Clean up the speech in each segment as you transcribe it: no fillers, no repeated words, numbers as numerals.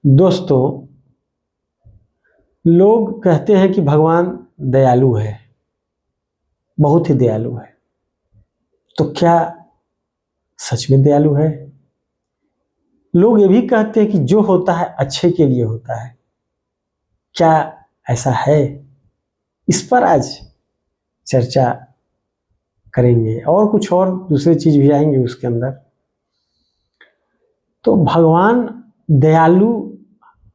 दोस्तों, लोग कहते हैं कि भगवान दयालु है, बहुत ही दयालु है। तो क्या सच में दयालु है? लोग ये भी कहते हैं कि जो होता है अच्छे के लिए होता है। क्या ऐसा है? इस पर आज चर्चा करेंगे और कुछ और दूसरी चीज भी आएंगे उसके अंदर। तो भगवान दयालु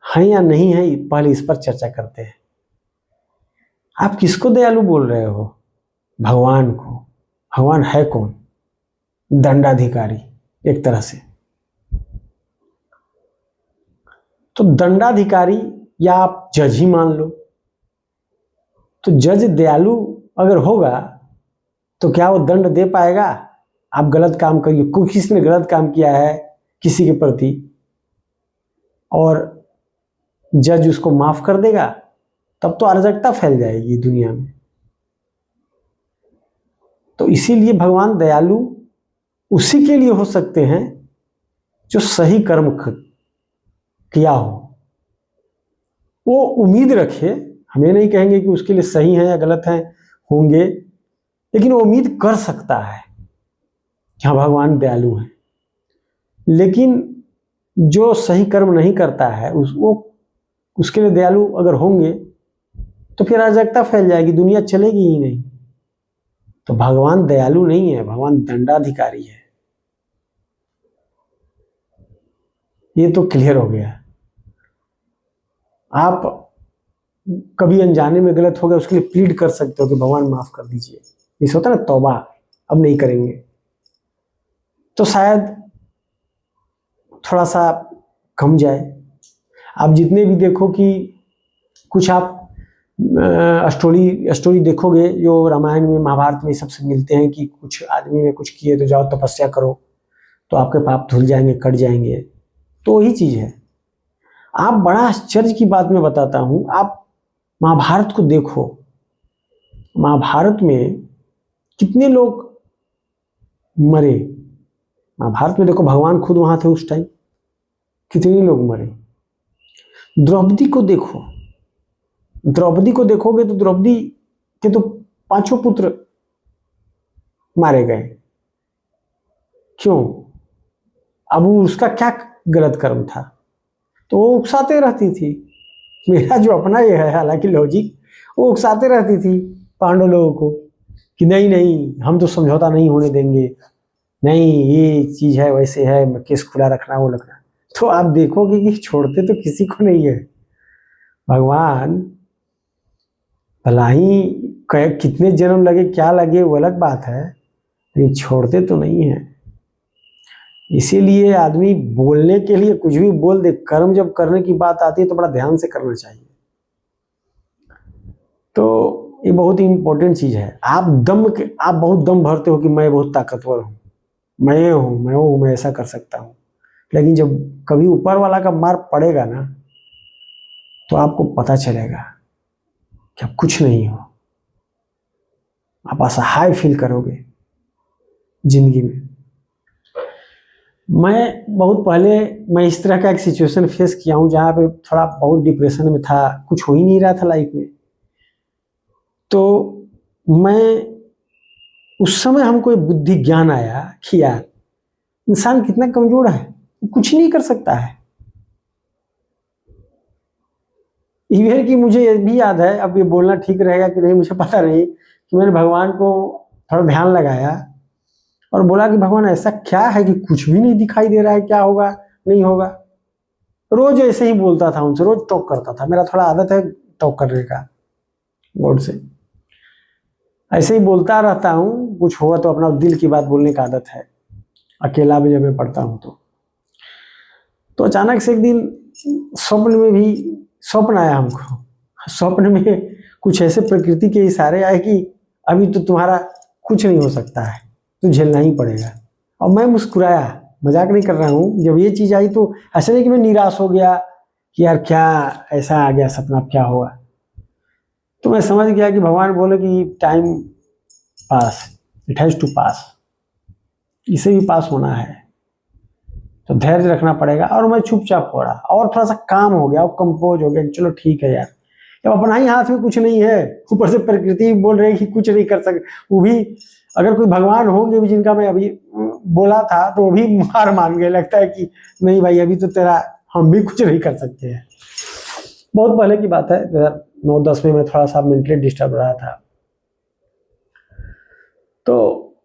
है या नहीं है, पहले इस पर चर्चा करते हैं। आप किसको दयालु बोल रहे हो? भगवान को। भगवान है कौन? दंडाधिकारी एक तरह से। तो दंडाधिकारी या आप जज ही मान लो। तो जज दयालु अगर होगा तो क्या वो दंड दे पाएगा? आप गलत काम करिए, कोई किसी ने गलत काम किया है किसी के प्रति और जज उसको माफ कर देगा, तब तो अराजकता फैल जाएगी दुनिया में। तो इसीलिए भगवान दयालु उसी के लिए हो सकते हैं जो सही कर्म किया हो। वो उम्मीद रखे, हमें नहीं कहेंगे कि उसके लिए सही है या गलत है होंगे, लेकिन वो उम्मीद कर सकता है कि हाँ भगवान दयालु है। लेकिन जो सही कर्म नहीं करता है उसके लिए दयालु अगर होंगे तो फिर अराजकता फैल जाएगी, दुनिया चलेगी ही नहीं। तो भगवान दयालु नहीं है, भगवान दंडाधिकारी है। ये तो क्लियर हो गया। आप कभी अनजाने में गलत हो गया, उसके लिए प्लीड कर सकते हो कि भगवान माफ कर दीजिए। इस होता है ना तौबा, अब नहीं करेंगे। तो शायद थोड़ा सा कम जाए। आप जितने भी देखो कि कुछ आप स्टोरी देखोगे जो रामायण में महाभारत में सबसे मिलते हैं कि कुछ आदमी ने कुछ किए तो जाओ तपस्या करो तो आपके पाप धुल जाएंगे, कट जाएंगे। तो वही चीज है। आप बड़ा आश्चर्य की बात मैं बताता हूं, आप महाभारत को देखो। महाभारत में कितने लोग मरे? महाभारत में देखो, भगवान खुद वहां थे उस टाइम, कितने लोग मरे। द्रौपदी को देखो, द्रौपदी को देखोगे तो द्रौपदी के तो 5 पुत्र मारे गए। क्यों? अब उसका क्या गलत कर्म था? तो वो उकसाते रहती थी। मेरा जो अपना ये है हालांकि लॉजिक, वो उकसाते रहती थी पांडव लोगों को कि नहीं नहीं हम तो समझौता नहीं होने देंगे, नहीं ये चीज है वैसे है, केस खुला रखना वो रखना। तो आप देखोगे कि छोड़ते तो किसी को नहीं है। भगवान भला ही कितने जन्म लगे क्या लगे वो अलग बात है, लेकिन छोड़ते तो नहीं है। इसीलिए आदमी बोलने के लिए कुछ भी बोल दे, कर्म जब करने की बात आती है तो बड़ा ध्यान से करना चाहिए। तो ये बहुत ही इंपॉर्टेंट चीज है। आप बहुत दम भरते हो कि मैं बहुत ताकतवर हूं, मैं ऐसा कर सकता हूं। लेकिन जब कभी ऊपर वाला का मार पड़ेगा ना, तो आपको पता चलेगा कि आप कुछ नहीं हो। आप असहाय फील करोगे जिंदगी में। मैं इस तरह का एक सिचुएशन फेस किया हूं जहां पे थोड़ा बहुत डिप्रेशन में था, कुछ हो ही नहीं रहा था लाइफ में। तो मैं उस समय हमको एक बुद्धि ज्ञान आया कि यार इंसान कितना कमजोर है, कुछ नहीं कर सकता है। इवन कि मुझे ये भी याद है, अब ये बोलना ठीक रहेगा कि नहीं मुझे पता नहीं, कि मैंने भगवान को थोड़ा ध्यान लगाया और बोला कि भगवान ऐसा क्या है कि कुछ भी नहीं दिखाई दे रहा है, क्या होगा नहीं होगा। रोज ऐसे ही बोलता था उनसे, रोज टॉक करता था। मेरा थोड़ा आदत है टॉक करने का गॉड से, ऐसे ही बोलता रहता हूँ। कुछ हुआ तो अपना दिल की बात बोलने का आदत है, अकेला भी जब मैं पढ़ता हूँ तो अचानक से एक दिन स्वप्न आया हमको। स्वप्न में कुछ ऐसे प्रकृति के इशारे आए कि अभी तो तुम्हारा कुछ नहीं हो सकता है, तो झेलना ही पड़ेगा। और मैं मुस्कुराया, मजाक नहीं कर रहा हूँ। जब ये चीज आई तो ऐसा नहीं कि मैं निराश हो गया कि यार क्या ऐसा आ गया सपना, क्या होगा। तो मैं समझ गया कि भगवान बोले कि time pass, it has to pass, इसे भी पास होना है। तो धैर्य रखना पड़ेगा। और मैं चुपचाप हो रहा और थोड़ा सा काम हो गया और कंपोज हो गया कि चलो ठीक है यार, जब अपना ही हाथ में कुछ नहीं है, ऊपर से प्रकृति बोल रही है कि कुछ नहीं कर सकते, वो भी अगर कोई भगवान होंगे भी जिनका मैं अभी बोला था तो वो भी हार मान गए, लगता है कि नहीं भाई अभी तो तेरा हम भी कुछ नहीं कर सकते हैं। बहुत पहले की बात है, 2009-10 में मैं थोड़ा सा मेंटली डिस्टर्ब रहा था। तो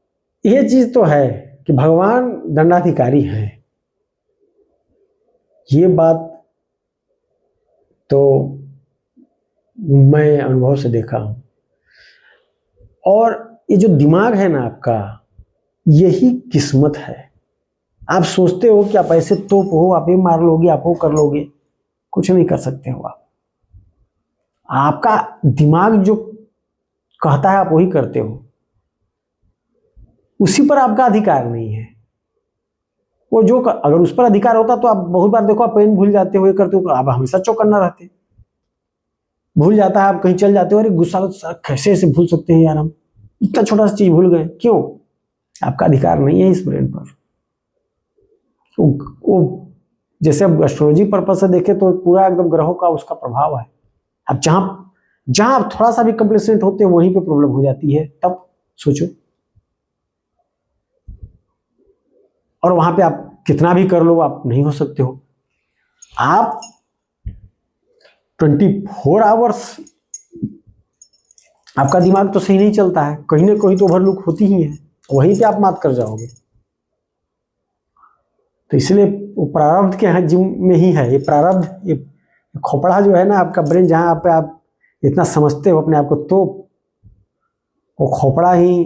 ये चीज तो है कि भगवान दंडाधिकारी हैं, ये बात तो मैं अनुभव से देखा हूं। और ये जो दिमाग है ना आपका, यही किस्मत है। आप सोचते हो कि आप ऐसे तोप हो, आप ये मार लोगे, आप वो कर लोगे, कुछ नहीं कर सकते हो आप। आपका दिमाग जो कहता है आप वही करते हो, उसी पर आपका अधिकार नहीं है। वो जो अगर उस पर अधिकार होता तो आप बहुत बार देखो, आप पेन भूल जाते हो, ये करते हो, आप हमेशा चौकन्ना रहते। भूल जाता है, आप कहीं चल जाते हो, अरे गुस्सा कैसे ऐसे भूल सकते हैं यार, हम इतना छोटा सा चीज भूल गए, क्यों? आपका अधिकार नहीं है इस ब्रेन पर। वो जैसे अब एस्ट्रोलॉजी पर्पज से देखें तो पूरा एकदम ग्रहों का उसका प्रभाव है। अब जहां आप थोड़ा सा भी कंप्लेसेंट होते हैं वहीं पे प्रॉब्लम हो जाती है, तब सोचो। और वहां पे आप कितना भी कर लो, आप नहीं हो सकते हो। आप 24 आवर्स आपका दिमाग तो सही नहीं चलता है, कहीं ना कहीं तो ओवरलुक होती ही है, वहीं पे आप मात कर जाओगे। तो इसलिए वो प्रारब्ध के यहाँ जिम में ही है, ये प्रारब्ध, ये खोपड़ा जो है ना आपका ब्रेन, जहां पे आप इतना समझते हो अपने आप को, तो वो खोपड़ा ही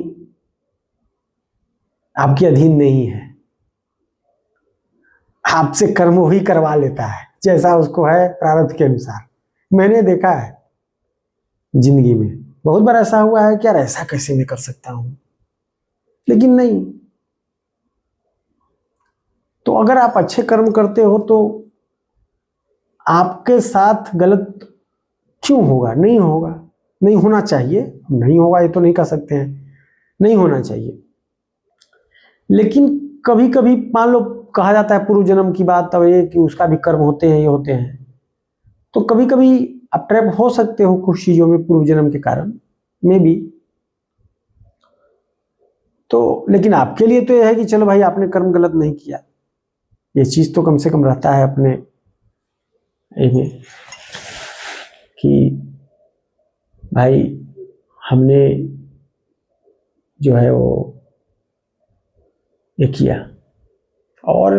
आपके अधीन नहीं है। आपसे कर्म वही करवा लेता है जैसा उसको है प्रारब्ध के अनुसार। मैंने देखा है जिंदगी में, बहुत बार ऐसा हुआ है कि यार ऐसा कैसे मैं कर सकता हूं, लेकिन नहीं। तो अगर आप अच्छे कर्म करते हो तो आपके साथ गलत क्यों होगा? नहीं होगा, नहीं होना चाहिए। नहीं होगा ये तो नहीं कह सकते हैं, नहीं होना चाहिए। लेकिन कभी कभी मान लो कहा जाता है पूर्व जन्म की बात, तब ये कि उसका भी कर्म होते हैं, ये होते हैं, तो कभी कभी आप ट्रैप हो सकते हो कुछ चीजों में पूर्व जन्म के कारण में भी। तो लेकिन आपके लिए तो यह है कि चलो भाई आपने कर्म गलत नहीं किया, ये चीज तो कम से कम रहता है अपने में कि भाई हमने जो है वो ये किया। और